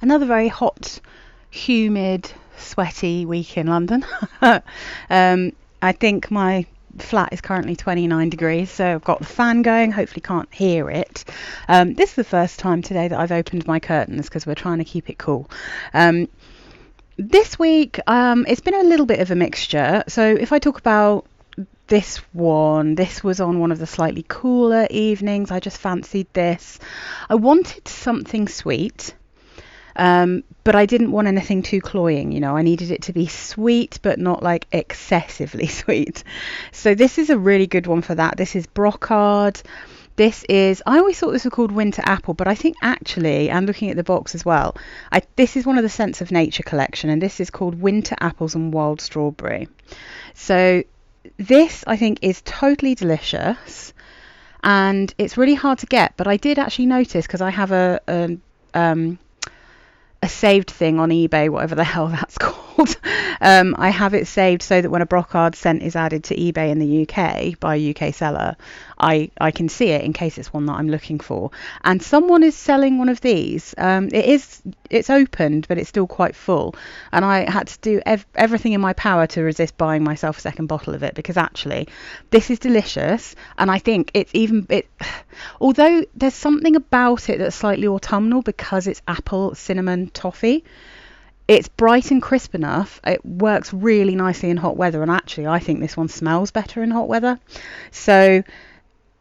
Another very hot, humid, sweaty week in London. I think my flat is currently 29 degrees, so I've got the fan going. Hopefully can't hear it. This is the first time today that I've opened my curtains because we're trying to keep it cool. This week it's been a little bit of a mixture. So if I talk about this was on one of the slightly cooler evenings. I just fancied this. I wanted something sweet, but I didn't want anything too cloying. You know, I needed it to be sweet but not like excessively sweet. So this is a really good one for that. This is Brocard. I always thought this was called Winter Apple, but I think actually, and looking at the box as well, this is one of the Scents of Nature collection, and this is called Winter Apples and Wild Strawberry. So this, I think, is totally delicious, and it's really hard to get, but I did actually notice, because I have a saved thing on eBay, whatever the hell that's called. I have it saved so that when a Brocard scent is added to eBay in the UK by a UK seller, I can see it in case it's one that I'm looking for. And someone is selling one of these. It's opened, but it's still quite full. And I had to do everything in my power to resist buying myself a second bottle of it, because actually this is delicious. And I think although there's something about it that's slightly autumnal because it's apple, cinnamon, toffee, it's bright and crisp enough. It works really nicely in hot weather, and actually I think this one smells better in hot weather. So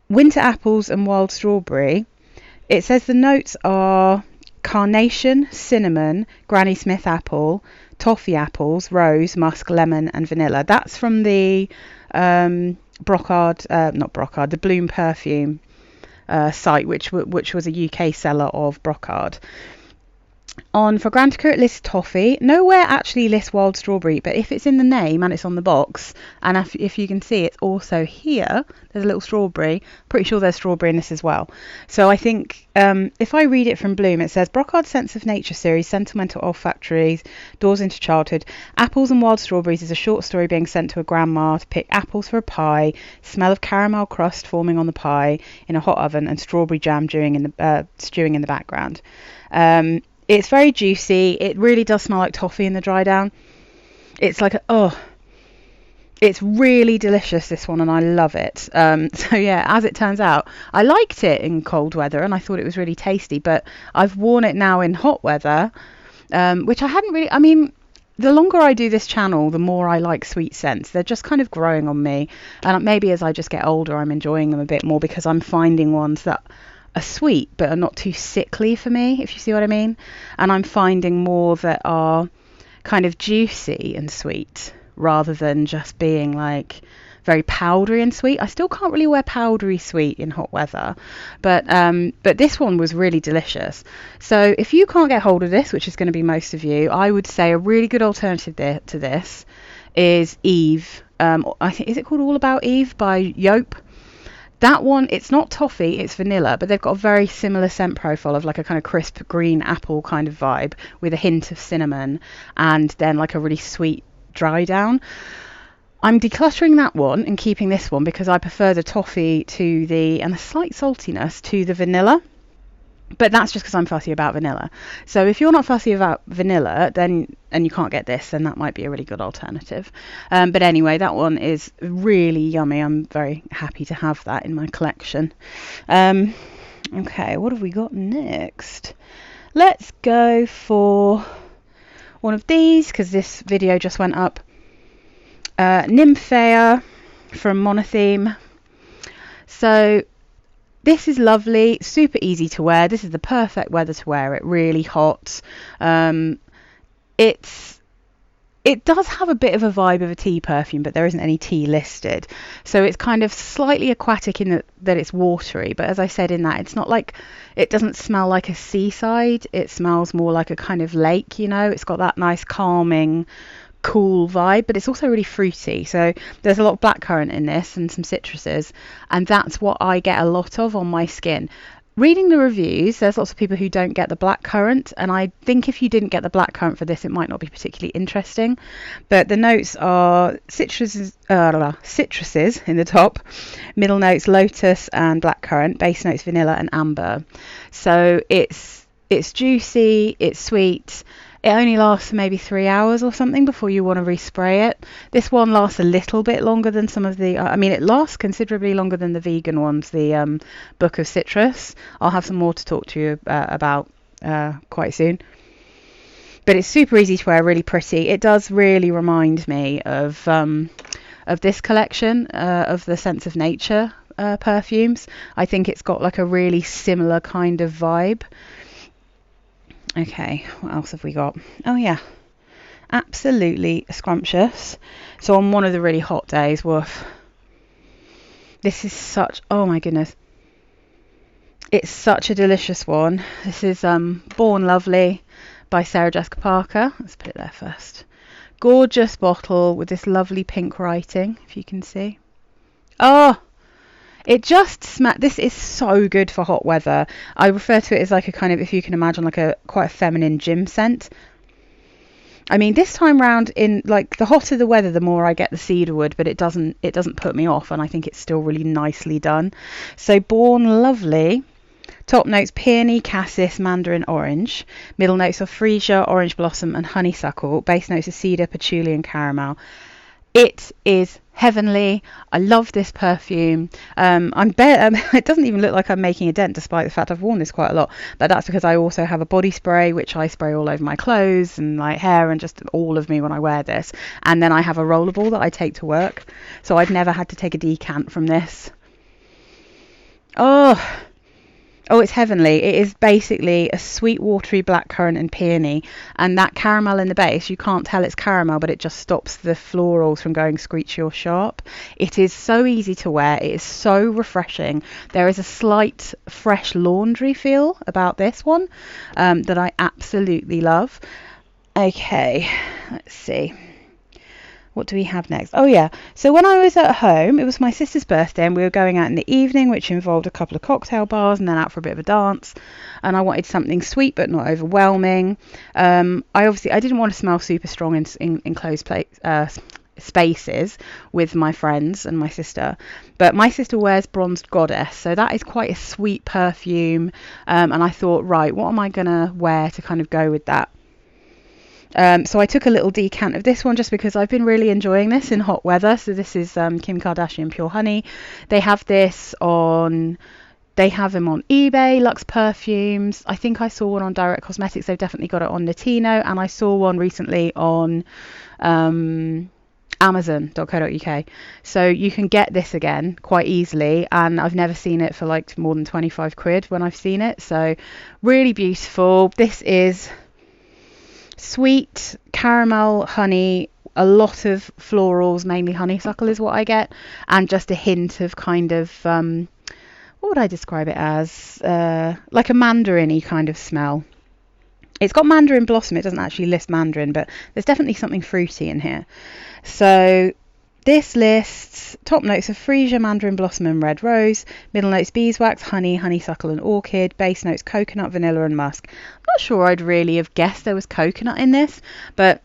Winter Apples and Wild Strawberry. It says the notes are carnation, cinnamon, Granny Smith apple, toffee apples, rose, musk, lemon and vanilla. That's from the the Bloom Perfume site, which was a UK seller of Brocard. On Fragrantica it lists toffee. Nowhere actually lists wild strawberry, but if it's in the name and it's on the box, and if you can see, it's also here, there's a little strawberry. Pretty sure there's strawberry in this as well. So I think if I read it from Bloom, it says Brocard Scents of Nature series, sentimental olfactories, doors into childhood. Apples and Wild Strawberries is a short story being sent to a grandma to pick apples for a pie, smell of caramel crust forming on the pie in a hot oven, and strawberry jam stewing in the background. It's very juicy. It really does smell like toffee in the dry down. It's like it's really delicious, this one, and I love it. So yeah, as it turns out, I liked it in cold weather and I thought it was really tasty, but I've worn it now in hot weather, which I hadn't really. I mean, the longer I do this channel, the more I like sweet scents. They're just kind of growing on me, and maybe as I just get older, I'm enjoying them a bit more because I'm finding ones that are sweet but are not too sickly for me, if you see what I mean. And I'm finding more that are kind of juicy and sweet rather than just being like very powdery and sweet. I still can't really wear powdery sweet in hot weather, but this one was really delicious. So if you can't get hold of this, which is going to be most of you, I would say a really good alternative to this is Eve. I think, is it called All About Eve by Yope? That one, it's not toffee, it's vanilla, but they've got a very similar scent profile of like a kind of crisp green apple kind of vibe with a hint of cinnamon and then like a really sweet dry down. I'm decluttering that one and keeping this one because I prefer the toffee and the slight saltiness to the vanilla. But that's just because I'm fussy about vanilla. So if you're not fussy about vanilla, and you can't get this, then that might be a really good alternative. But anyway, that one is really yummy. I'm very happy to have that in my collection. Okay, what have we got next? Let's go for one of these because this video just went up. Nymphaea from Monotheme. So this is lovely, super easy to wear. This is the perfect weather to wear it, really hot. It does have a bit of a vibe of a tea perfume, but there isn't any tea listed. So it's kind of slightly aquatic in that it's watery, but as I said in that, it's not like, it doesn't smell like a seaside. It smells more like a kind of lake, you know. It's got that nice calming, cool vibe, but it's also really fruity. So there's a lot of blackcurrant in this and some citruses, and that's what I get a lot of on my skin. Reading the reviews, there's lots of people who don't get the blackcurrant, and I think if you didn't get the blackcurrant for this, it might not be particularly interesting. But the notes are citruses in the top, middle notes lotus and blackcurrant, base notes vanilla and amber. So it's It's juicy, it's sweet. It only lasts for maybe 3 hours or something before you want to respray it. This one lasts a little bit longer than some of the, I mean, it lasts considerably longer than the vegan ones, the Book of Citrus. I'll have some more to talk to you about quite soon. But it's super easy to wear, really pretty. It does really remind me of this collection of the Sense of Nature perfumes. I think it's got like a really similar kind of vibe. Okay, what else have we got? Oh yeah, absolutely scrumptious. So on one of the really hot days, woof. This is such, oh my goodness. It's such a delicious one. This is Born Lovely by Sarah Jessica Parker. Let's put it there first. Gorgeous bottle with this lovely pink writing, if you can see. Oh, it just this is so good for hot weather. I refer to it as like a kind of, if you can imagine, like a quite a feminine gym scent. I mean, this time round, in like the hotter the weather, the more I get the cedarwood, but it doesn't put me off, and I think it's still really nicely done. So Born Lovely. Top notes: peony, cassis, mandarin, orange. Middle notes are freesia, orange blossom, and honeysuckle. Base notes are cedar, patchouli, and caramel. It is heavenly. I love this perfume. It doesn't even look like I'm making a dent, despite the fact I've worn this quite a lot. But that's because I also have a body spray, which I spray all over my clothes and my hair and just all of me when I wear this. And then I have a rollerball that I take to work. So I've never had to take a decant from this. Oh, it's heavenly. It is basically a sweet, watery blackcurrant and peony. And that caramel in the base, you can't tell it's caramel, but it just stops the florals from going screechy or sharp. It is so easy to wear. It is so refreshing. There is a slight fresh laundry feel about this one that I absolutely love. Okay, let's see. What do we have next? Oh yeah, so when I was at home, it was my sister's birthday and we were going out in the evening, which involved a couple of cocktail bars and then out for a bit of a dance, and I wanted something sweet but not overwhelming. I didn't want to smell super strong in closed spaces with my friends and my sister, but my sister wears Bronzed Goddess, so that is quite a sweet perfume, and I thought, right, what am I gonna wear to kind of go with that? So I took a little decant of this one just because I've been really enjoying this in hot weather. So this is Kim Kardashian Pure Honey. They have them on eBay, Luxe Perfumes. I think I saw one on Direct Cosmetics. They've definitely got it on Latino, and I saw one recently on Amazon.co.uk. So you can get this again quite easily, and I've never seen it for like more than 25 quid when I've seen it. So really beautiful. This is sweet caramel, honey, a lot of florals, mainly honeysuckle is what I get, and just a hint of kind of what would I describe it as, like a mandarin-y kind of smell. It's got mandarin blossom. It doesn't actually list mandarin, but there's definitely something fruity in here. So this lists top notes of freesia, mandarin blossom, and red rose. Middle notes beeswax, honey, honeysuckle, and orchid. Base notes coconut, vanilla, and musk. I'm not sure I'd really have guessed there was coconut in this, but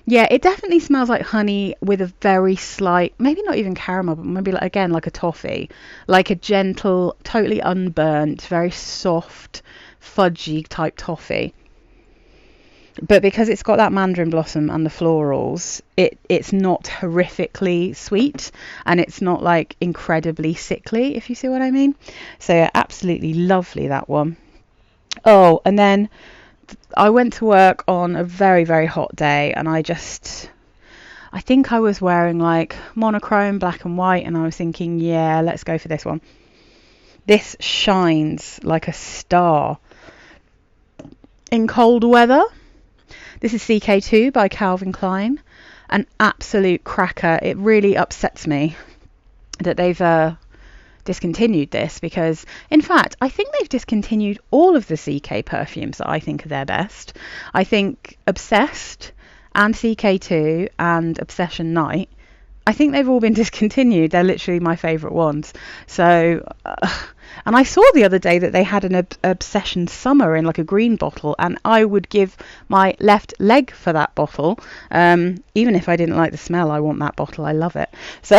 yeah, it definitely smells like honey with a very slight, maybe not even caramel, but maybe like, again like a toffee, like a gentle, totally unburnt, very soft, fudgy type toffee. But because it's got that mandarin blossom and the florals, it's not horrifically sweet, and it's not like incredibly sickly, if you see what I mean. So yeah, absolutely lovely, that one. Oh, and then I went to work on a very, very hot day, and I think I was wearing like monochrome, black and white, and I was thinking, yeah, let's go for this one. This shines like a star in cold weather. This is CK2 by Calvin Klein, an absolute cracker. It really upsets me that they've discontinued this, because in fact I think they've discontinued all of the CK perfumes that I think are their best. I think Obsessed and CK2 and Obsession Night, I think they've all been discontinued. They're literally my favourite ones. So and I saw the other day that they had an Obsession Summer in like a green bottle, and I would give my left leg for that bottle. Even if I didn't like the smell, I want that bottle. I love it. So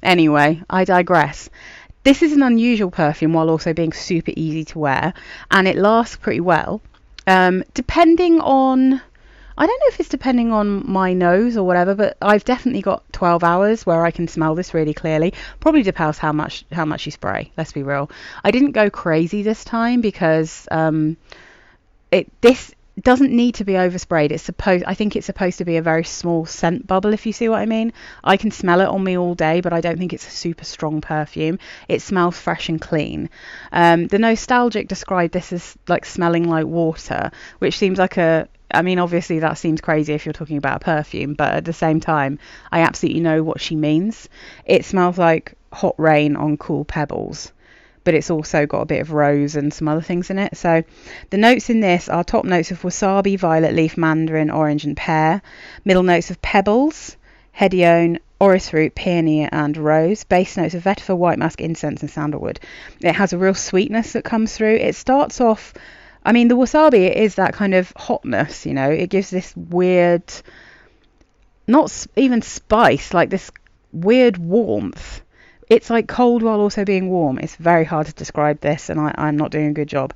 anyway, I digress. This is an unusual perfume while also being super easy to wear, and it lasts pretty well. Depending on, I don't know if it's depending on my nose or whatever, but I've definitely got 12 hours where I can smell this really clearly. Probably depends how much you spray, let's be real. I didn't go crazy this time because this doesn't need to be oversprayed. I think it's supposed to be a very small scent bubble, if you see what I mean. I can smell it on me all day, but I don't think it's a super strong perfume. It smells fresh and clean. The Nostalgic described this as like smelling like water, which seems like I mean, obviously that seems crazy if you're talking about a perfume, but at the same time, I absolutely know what she means. It smells like hot rain on cool pebbles, but it's also got a bit of rose and some other things in it. So the notes in this are top notes of wasabi, violet leaf, mandarin, orange and pear. Middle notes of pebbles, hedione, orris root, peony and rose. Base notes of vetiver, white musk, incense and sandalwood. It has a real sweetness that comes through. It starts off, I mean, the wasabi, it is that kind of hotness, you know. It gives this weird, not even spice, like this weird warmth. It's like cold while also being warm. It's very hard to describe this, and I'm not doing a good job.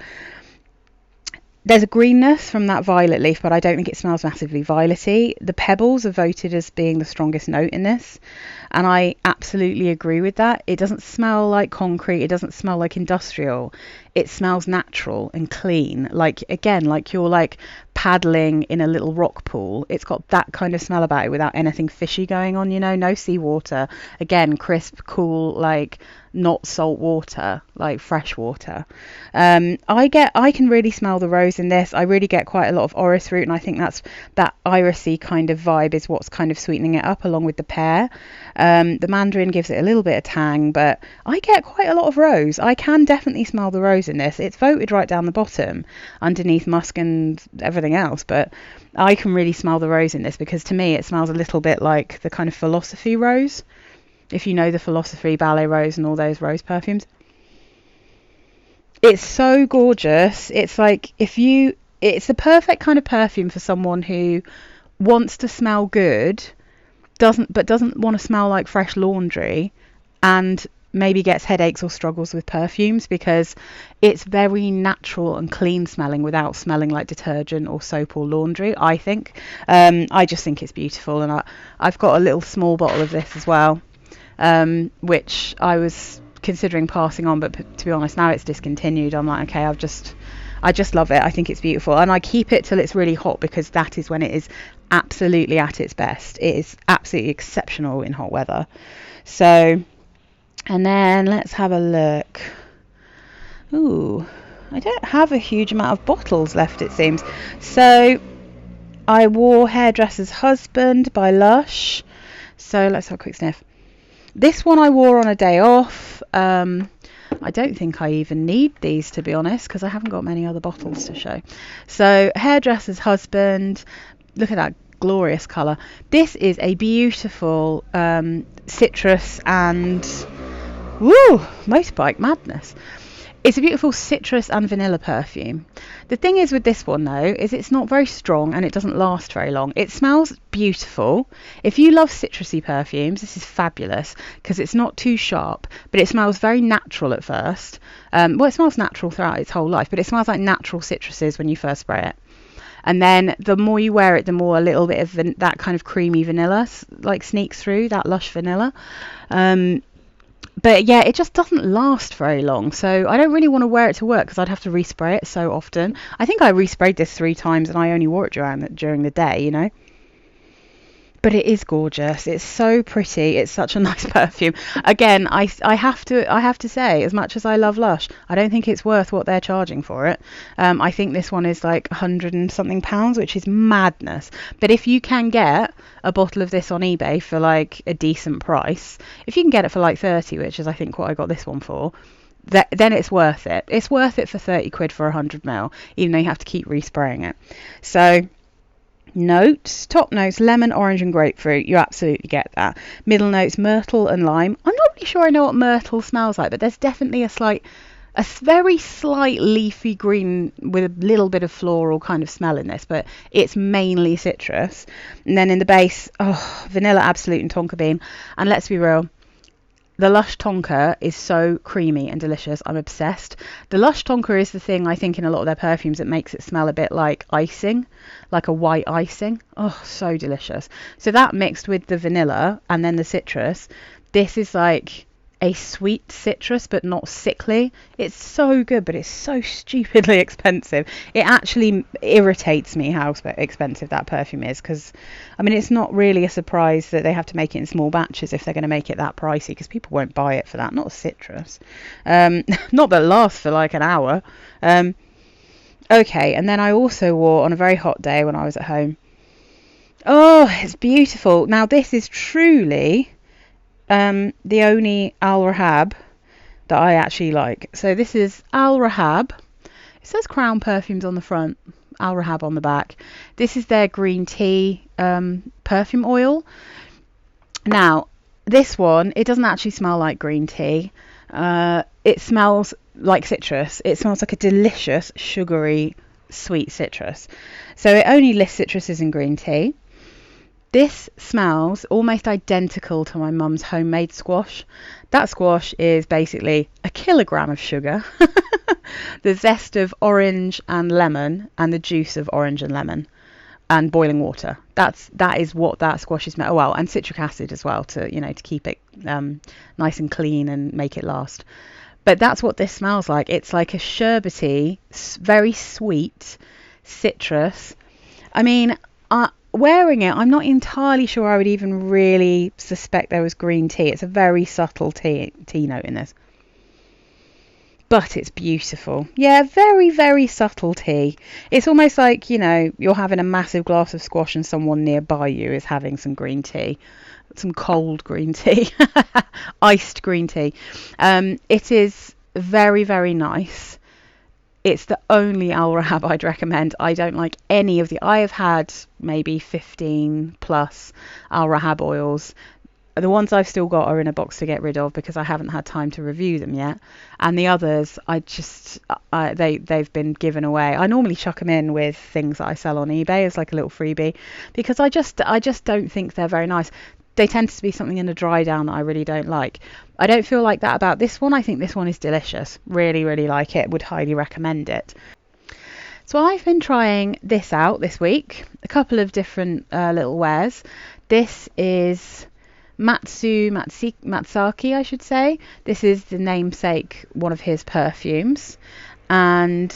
There's a greenness from that violet leaf, but I don't think it smells massively violety. The pebbles are voted as being the strongest note in this, and I absolutely agree with that. It doesn't smell like concrete. It doesn't smell like industrial. It smells natural and clean. Like, again, like you're like paddling in a little rock pool. It's got that kind of smell about it without anything fishy going on, you know. No seawater. Again, crisp, cool, like not salt water, like fresh water. I can really smell the rose in this. I really get quite a lot of orris root, and I think that's that irisy kind of vibe is what's kind of sweetening it up, along with the pear. The mandarin gives it a little bit of tang, but I get quite a lot of rose. I can definitely smell the rose in this. It's voted right down the bottom underneath musk and everything else, but I can really smell the rose in this, because to me it smells a little bit like the kind of philosophy rose, if you know the philosophy, ballet rose and all those rose perfumes. It's so gorgeous. It's like it's the perfect kind of perfume for someone who wants to smell good, doesn't want to smell like fresh laundry, and maybe gets headaches or struggles with perfumes, because it's very natural and clean smelling without smelling like detergent or soap or laundry, I think. I just think it's beautiful, and I've got a little small bottle of this as well, which I was considering passing on, but to be honest, now it's discontinued. I'm like, okay, I just love it. I think it's beautiful, and I keep it till it's really hot, because that is when it is absolutely at its best. It is absolutely exceptional in hot weather. So, and then let's have a look. Ooh, I don't have a huge amount of bottles left, it seems. So I wore Hairdresser's Husband by Lush. So let's have a quick sniff. This one I wore on a day off. I don't think I even need these, to be honest, because I haven't got many other bottles to show. So Hairdresser's Husband, look at that glorious colour. This is a beautiful citrus and motorbike madness. It's a beautiful citrus and vanilla perfume. The thing is with this one though, is it's not very strong and it doesn't last very long. It smells beautiful. If you love citrusy perfumes, this is fabulous, because it's not too sharp, but it smells very natural at first. It smells natural throughout its whole life, but it smells like natural citruses when you first spray it. And then the more you wear it, the more a little bit of that kind of creamy vanilla like sneaks through, that Lush vanilla. But yeah, it just doesn't last very long, so I don't really want to wear it to work, because I'd have to respray it so often. I think I resprayed this 3 times and I only wore it during the day, you know. But it is gorgeous. It's so pretty. It's such a nice perfume. Again, I have to say, as much as I love Lush, I don't think it's worth what they're charging for it. I think this one is like £100 and something, which is madness. But if you can get a bottle of this on eBay for like a decent price, if you can get it for like 30, which is I think what I got this one for, then it's worth it. It's worth it for 30 quid for 100ml, even though you have to keep respraying it. So notes, top notes, lemon, orange and grapefruit. You absolutely get that. Middle notes, myrtle and lime. I'm not really sure I know what myrtle smells like, but there's definitely a very slight leafy green with a little bit of floral kind of smell in this, but it's mainly citrus. And then in the base, vanilla, absolute and tonka bean. And let's be real, the Lush Tonka is so creamy and delicious. I'm obsessed. The Lush Tonka is the thing, I think, in a lot of their perfumes that makes it smell a bit like icing, like a white icing. Oh, so delicious. So that mixed with the vanilla and then the citrus, this is like a sweet citrus but not sickly. It's so good, but it's so stupidly expensive. It actually irritates me how expensive that perfume is, because I mean, it's not really a surprise that they have to make it in small batches if they're going to make it that pricey, because people won't buy it for that. Not citrus. Not that lasts for like an hour. Okay, and then I also wore, on a very hot day when I was at home, oh, it's beautiful. Now this is truly the only Al Rehab that I actually like. So this is Al Rehab. It says Crown Perfumes on the front, Al Rehab on the back. This is their green tea perfume oil. Now, this one, it doesn't actually smell like green tea. It smells like citrus. It smells like a delicious, sugary, sweet citrus. So it only lists citruses in green tea. This smells almost identical to my mum's homemade squash. That squash is basically a kilogram of sugar, the zest of orange and lemon, and the juice of orange and lemon, and boiling water. That is what that squash is made. Oh well, and citric acid as well to keep it nice and clean and make it last. But that's what this smells like. It's like a sherbety, very sweet citrus. I mean, wearing it, I'm not entirely sure I would even really suspect there was green tea. It's a very subtle tea note in this. But it's beautiful. Yeah, very, very subtle tea. It's almost like, you're having a massive glass of squash and someone nearby you is having some green tea. Some cold green tea. Iced green tea. It is very, very nice. It's the only Al Rehab I'd recommend. I don't like any of I have had maybe 15 plus Al Rehab oils. The ones I've still got are in a box to get rid of because I haven't had time to review them yet. And the others, they've been given away. I normally chuck them in with things that I sell on eBay as like a little freebie, because I just don't think they're very nice. They tend to be something in a dry down that I really don't like. I don't feel like that about this one. I think this one is delicious. Really, really like it. Would highly recommend it. So I've been trying this out this week. A couple of different little wares. This is Matsaki, I should say. This is the namesake, one of his perfumes. And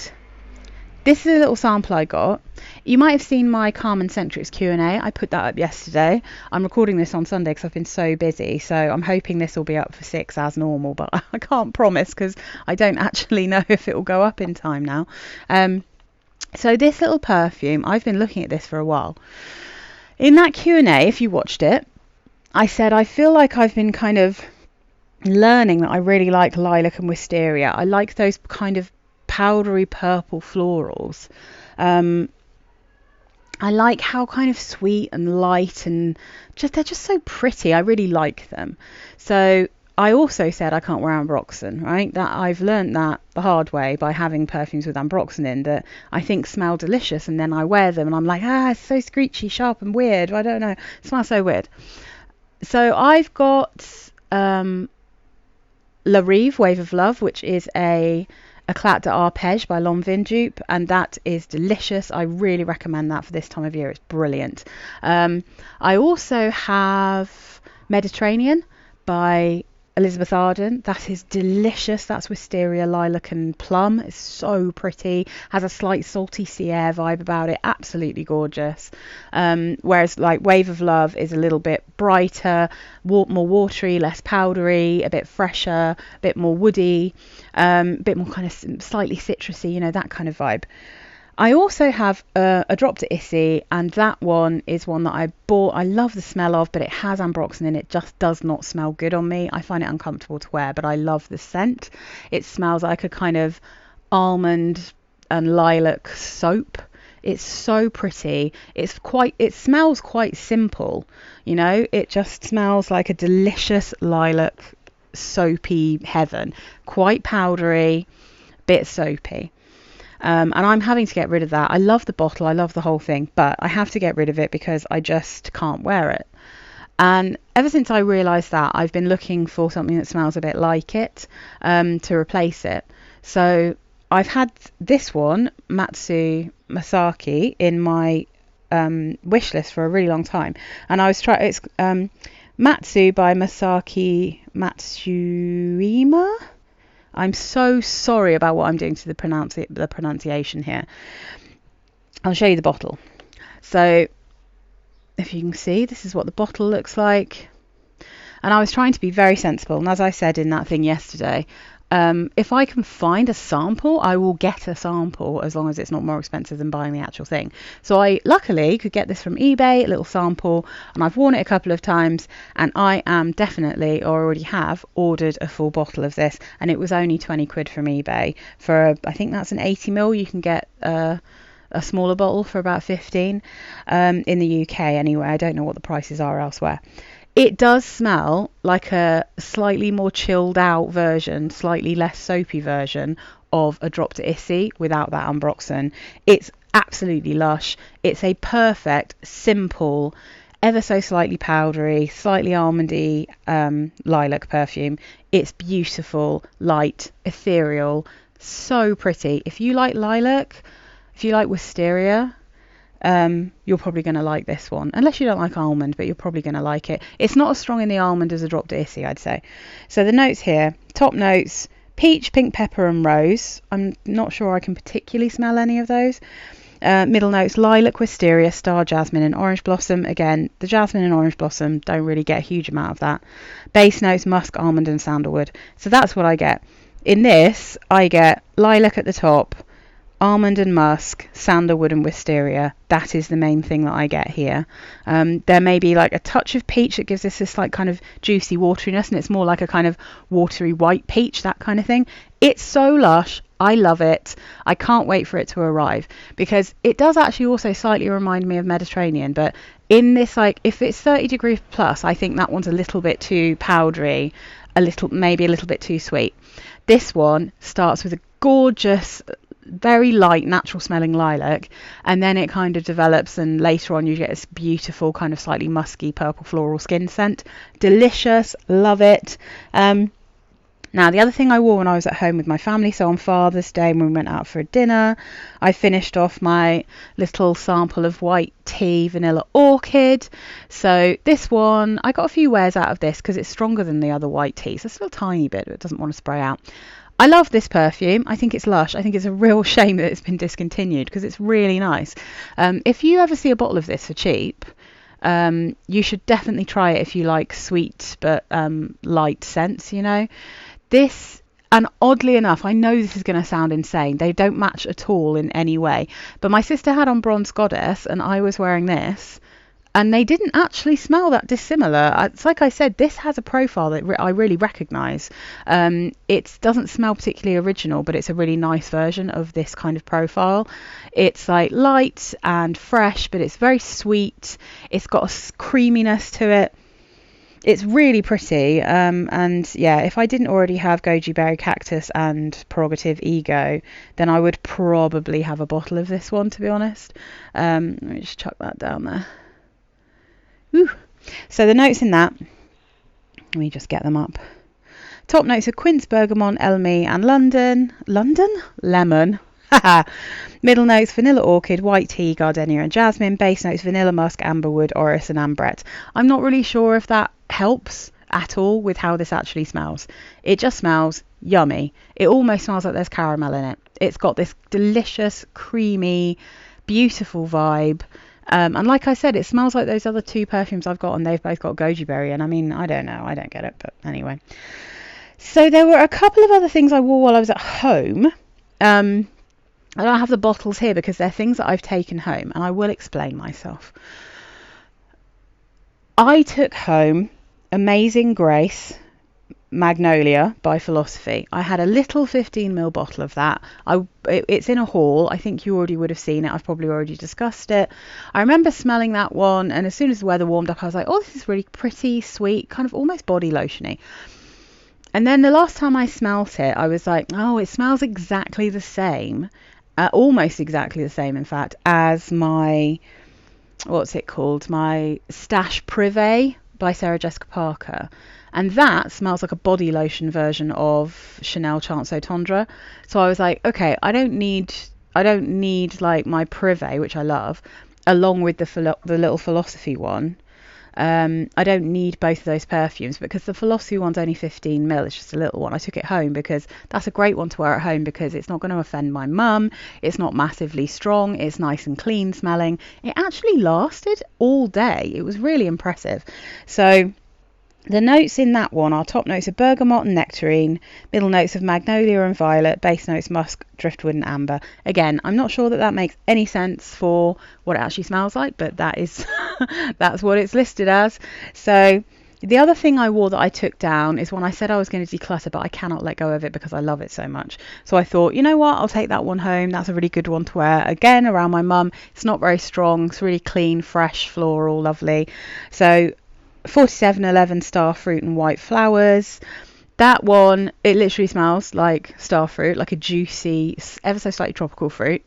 this is a little sample I got. You might have seen my Carmen Centrics Q&A. I put that up yesterday. I'm recording this on Sunday because I've been so busy. So I'm hoping this will be up for 6 as normal. But I can't promise because I don't actually know if it will go up in time now. So this little perfume, I've been looking at this for a while. In that Q&A, if you watched it, I said I feel like I've been kind of learning that I really like Lilac and Wysteria. I like those kind of powdery purple florals. I like how kind of sweet and light and they're just so pretty. I really like them. So I also said I can't wear ambroxan, right? That I've learned that the hard way by having perfumes with ambroxan in that I think smell delicious, and then I wear them and I'm like, it's so screechy, sharp and weird. I don't know. It smells so weird. So I've got La Rive Wave of Love, which is a Eclat d'Arpège by Lanvin dupe, and that is delicious. I really recommend that for this time of year. It's brilliant. I also have Mediterranean by Elizabeth Arden. That is delicious. That's Wysteria, Lilac and Plum. It's so pretty. Has a slight salty sea air vibe about it. Absolutely gorgeous. Whereas like Wave of Love is a little bit brighter, more watery, less powdery, a bit fresher, a bit more woody, a bit more kind of slightly citrusy, that kind of vibe. I also have a Drop to Issy, and that one is one that I bought. I love the smell of, but it has ambroxan in it. Just does not smell good on me. I find it uncomfortable to wear, but I love the scent. It smells like a kind of almond and lilac soap. It's so pretty. It smells quite simple, It just smells like a delicious lilac soapy heaven. Quite powdery, bit soapy. And I'm having to get rid of that. I love the bottle, I love the whole thing, but I have to get rid of it because I just can't wear it. And ever since I realised that, I've been looking for something that smells a bit like it to replace it. So I've had this one, Masaki, in my wish list for a really long time, and I was trying. It's Matsu by Masaki Matsushima. I'm so sorry about what I'm doing to the pronunciation here. I'll show you the bottle. So if you can see, this is what the bottle looks like. And I was trying to be very sensible, and as I said in that thing yesterday, if I can find a sample, I will get a sample, as long as it's not more expensive than buying the actual thing. So I luckily could get this from eBay, a little sample, and I've worn it a couple of times, and I am definitely, or already have, ordered a full bottle of this, and it was only 20 quid from eBay. For, I think that's an 80ml, you can get a smaller bottle for about 15 in the UK anyway. I don't know what the prices are elsewhere. It does smell like a slightly more chilled out version, slightly less soapy version of a Drop to Issy without that ambroxan. It's absolutely lush. It's a perfect, simple, ever so slightly powdery, slightly almondy lilac perfume. It's beautiful, light, ethereal, so pretty. If you like lilac, if you like Wysteria, you're probably going to like this one, unless you don't like almond, but you're probably going to like it. It's not as strong in the almond as a Drop to Issy, I'd say. So the notes here, top notes, peach, pink pepper and rose. I'm not sure I can particularly smell any of those. Middle notes, lilac, wisteria, star jasmine and orange blossom. Again, the jasmine and orange blossom don't really get a huge amount of that. Base notes, musk, almond and sandalwood. So that's what I get. In this, I get lilac at the top, almond and musk, sandalwood and wisteria. That is the main thing that I get here. There may be like a touch of peach that gives this like kind of juicy wateriness, and it's more like a kind of watery white peach, that kind of thing. It's so lush. I love it. I can't wait for it to arrive, because it does actually also slightly remind me of Mediterranean, but in this, like, if it's 30 degrees plus, I think that one's a little bit too powdery, maybe a little bit too sweet. This one starts with a gorgeous, very light, natural smelling lilac, and then it kind of develops, and later on you get this beautiful kind of slightly musky purple floral skin scent. Delicious, love it. Now, the other thing I wore when I was at home with my family, so on Father's Day when we went out for a dinner, I finished off my little sample of white tea vanilla orchid. So this one, I got a few wears out of this because it's stronger than the other white teas. It's still a tiny bit, but it doesn't want to spray out. I love this perfume. I think it's lush. I think it's a real shame that it's been discontinued, because it's really nice. If you ever see a bottle of this for cheap, you should definitely try it if you like sweet but light scents, you know. This, and oddly enough, I know this is going to sound insane, they don't match at all in any way, but my sister had on Bronze Goddess and I was wearing this, and they didn't actually smell that dissimilar. It's like I said, this has a profile that I really recognise. It doesn't smell particularly original, but it's a really nice version of this kind of profile. It's like light and fresh, but it's very sweet. It's got a creaminess to it. It's really pretty, and yeah, if I didn't already have Goji Cactus and Prerogative Ego, then I would probably have a bottle of this one, to be honest. Let me just chuck that down there. Woo. So the notes in that, let me just get them up. Top notes are quince, bergamot, elmi and lemon. Middle notes, vanilla orchid, white tea, gardenia and jasmine. Base notes, vanilla musk, amberwood, orris and ambrette. I'm not really sure if that helps at all with how this actually smells. It just smells yummy. It almost smells like there's caramel in it. It's got this delicious, creamy, beautiful vibe. And like I said, it smells like those other two perfumes I've got, and they've both got goji berry. And I mean, I don't know, I don't get it, but anyway. So there were a couple of other things I wore while I was at home. I don't have the bottles here because they're things that I've taken home, and I will explain myself. I took home Amazing Grace Magnolia by Philosophy. I had a little 15ml bottle of that. It's in a haul. I think you already would have seen it. I've probably already discussed it. I remember smelling that one, and as soon as the weather warmed up, I was like, oh, this is really pretty, sweet, kind of almost body lotiony. And then the last time I smelt it, I was like, oh, it smells exactly the same. Almost exactly the same, in fact, as my, what's it called? My Stash Privé by Sarah Jessica Parker, and that smells like a body lotion version of Chanel Chance Tendre. So I was like, okay, I don't need like my Privé, which I love, along with the little Philosophy one. I don't need both of those perfumes, because the Philosophy one's only 15ml. It's just a little one. I took it home because that's a great one to wear at home, because it's not going to offend my mum. It's not massively strong. It's nice and clean smelling. It actually lasted all day. It was really impressive. So the notes in that one are top notes of bergamot and nectarine, middle notes of magnolia and violet, base notes musk, driftwood and amber. Again, I'm not sure that makes any sense for what it actually smells like, but that is that's what it's listed as. So the other thing I wore that I took down is when I said I was going to declutter, but I cannot let go of it because I love it so much. So I thought, you know what, I'll take that one home. That's a really good one to wear. Again, around my mum. It's not very strong. It's really clean, fresh, floral, lovely. So 4711 Starfruit and White Flowers. That one, it literally smells like starfruit, like a juicy, ever so slightly tropical fruit.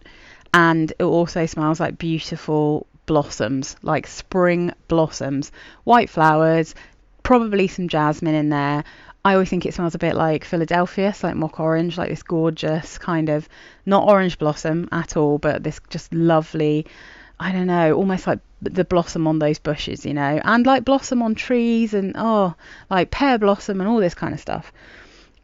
And it also smells like beautiful blossoms, like spring blossoms. White flowers, probably some jasmine in there. I always think it smells a bit like Philadelphia, so like mock orange, like this gorgeous kind of, not orange blossom at all, but this just lovely, I don't know, almost like the blossom on those bushes, you know, and like blossom on trees, and like pear blossom and all this kind of stuff.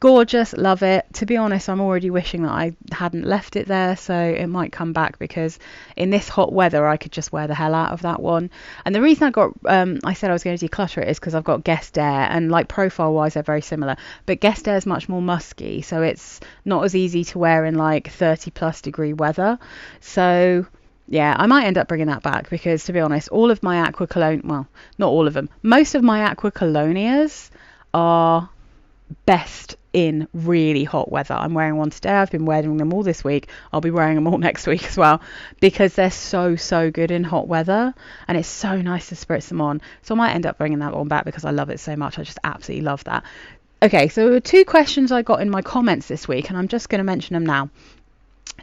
Gorgeous, love it. To be honest, I'm already wishing that I hadn't left it there, so it might come back, because in this hot weather I could just wear the hell out of that one. And the reason I said I was going to declutter it is because I've got Guest Air, and like profile wise they're very similar, but Guest Air is much more musky, so it's not as easy to wear in like 30+ degree weather. So yeah, I might end up bringing that back, because to be honest, all of my Acqua Colonia, well, not all of them, most of my Acqua Colonias are best in really hot weather. I'm wearing one today. I've been wearing them all this week. I'll be wearing them all next week as well, because they're so good in hot weather, and it's so nice to spritz them on. So I might end up bringing that one back because I love it so much. I just absolutely love that. Okay, so there were 2 questions I got in my comments this week, and I'm just going to mention them now.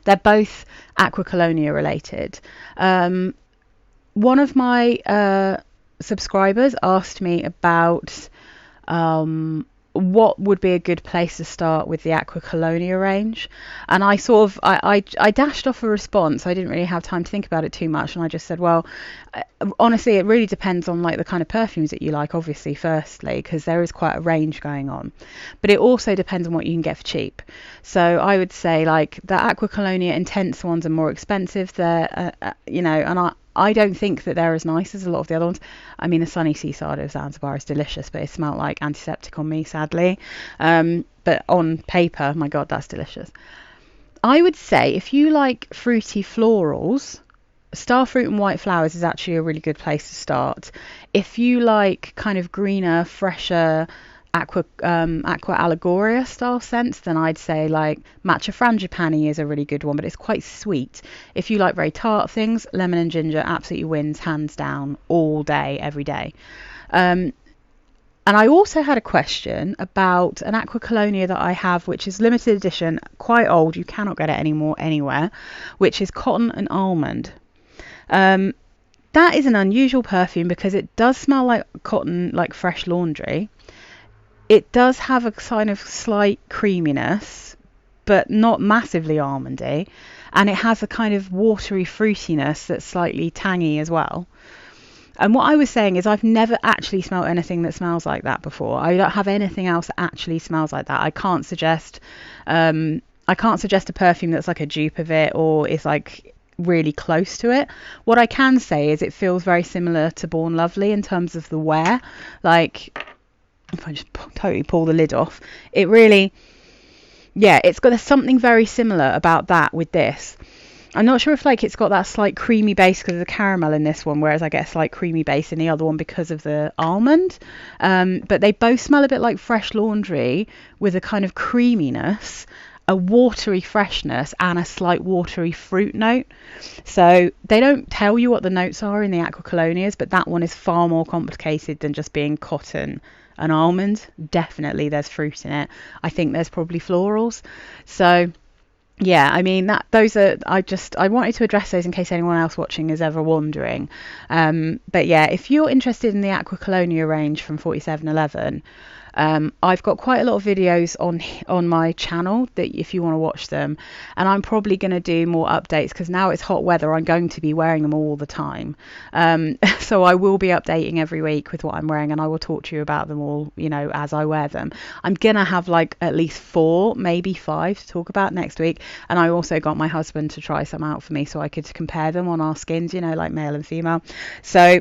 They're both Acqua Colonia related. One of my subscribers asked me about what would be a good place to start with the Acqua Colonia range, and I sort of I dashed off a response. I didn't really have time to think about it too much, and I just said, well, honestly, it really depends on like the kind of perfumes that you like, obviously, firstly, because there is quite a range going on, but it also depends on what you can get for cheap. So I would say like the Acqua Colonia intense ones are more expensive. They're you know, and I don't think that they're as nice as a lot of the other ones. I mean, the Sunny Seaside of Zanzibar is delicious, but it smelled like antiseptic on me, sadly. But on paper, my God, that's delicious. I would say if you like fruity florals, Starfruit and White Flowers is actually a really good place to start. If you like kind of greener, fresher, Acqua Allegoria style scents, then I'd say like Matcha Frangipani is a really good one, but it's quite sweet. If you like very tart things, lemon and ginger absolutely wins, hands down, all day, every day. And I also had a question about an Acqua Colonia that I have, which is limited edition, quite old, you cannot get it anymore anywhere, which is Cotton and Almond. That is an unusual perfume because it does smell like cotton, like fresh laundry. It does have a kind of slight creaminess, but not massively almondy. And it has a kind of watery fruitiness that's slightly tangy as well. And what I was saying is I've never actually smelled anything that smells like that before. I don't have anything else that actually smells like that. I can't suggest a perfume that's like a dupe of it or is like really close to it. What I can say is it feels very similar to Born Lovely in terms of the wear. Like, if I just totally pull the lid off, it really, yeah, there's something very similar about that with this. I'm not sure if like it's got that slight creamy base because of the caramel in this one, whereas I get a slight creamy base in the other one because of the almond. But they both smell a bit like fresh laundry with a kind of creaminess, a watery freshness, and a slight watery fruit note. So they don't tell you what the notes are in the Acqua Colonias, but that one is far more complicated than just being cotton and almond. Definitely there's fruit in it. I think there's probably florals. So yeah, I mean that those are I wanted to address those in case anyone else watching is ever wondering. But yeah, if you're interested in the Acqua Colonia range from 4711, I've got quite a lot of videos on my channel that if you want to watch them, and I'm probably going to do more updates because now it's hot weather. I'm going to be wearing them all the time, so I will be updating every week with what I'm wearing, and I will talk to you about them all, as I wear them. I'm gonna have like at least 4, maybe 5 to talk about next week, and I also got my husband to try some out for me so I could compare them on our skins, like male and female. So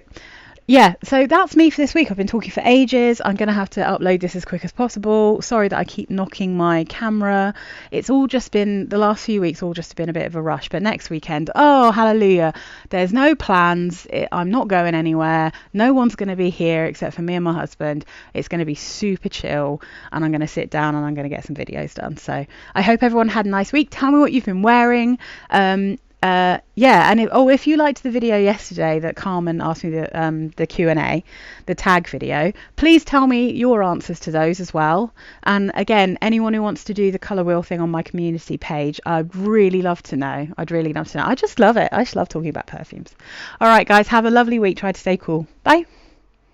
yeah, so that's me for this week. I've been talking for ages. I'm going to have to upload this as quick as possible. Sorry that I keep knocking my camera. It's all just been, the last few weeks, all just been a bit of a rush. But next weekend, oh, hallelujah. There's no plans. I'm not going anywhere. No one's going to be here except for me and my husband. It's going to be super chill. And I'm going to sit down and I'm going to get some videos done. So I hope everyone had a nice week. Tell me what you've been wearing. Yeah, and if you liked the video yesterday that Carmen asked me, the Q&A, the tag video, please tell me your answers to those as well. And again, anyone who wants to do the colour wheel thing on my community page, I'd really love to know. I just love it. I just love talking about perfumes. All right, guys, have a lovely week. Try to stay cool. Bye.